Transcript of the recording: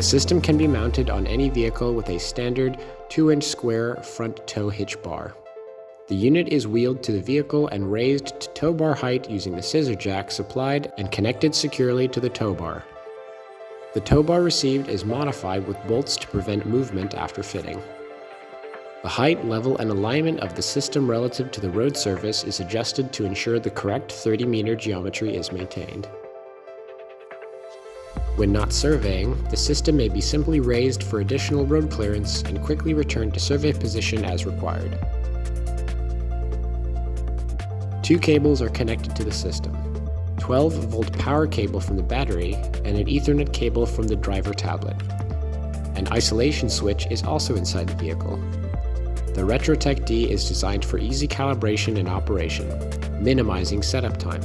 The system can be mounted on any vehicle with a standard 2-inch square front tow hitch bar. The unit is wheeled to the vehicle and raised to tow bar height using the scissor jack supplied and connected securely to the tow bar. The tow bar received is modified with bolts to prevent movement after fitting. The height, level, and alignment of the system relative to the road surface is adjusted to ensure the correct 30-meter geometry is maintained. When not surveying, the system may be simply raised for additional road clearance and quickly returned to survey position as required. 2 cables are connected to the system: 12-volt power cable from the battery and an Ethernet cable from the driver tablet. An isolation switch is also inside the vehicle. The RetroTek D is designed for easy calibration and operation, minimizing setup time.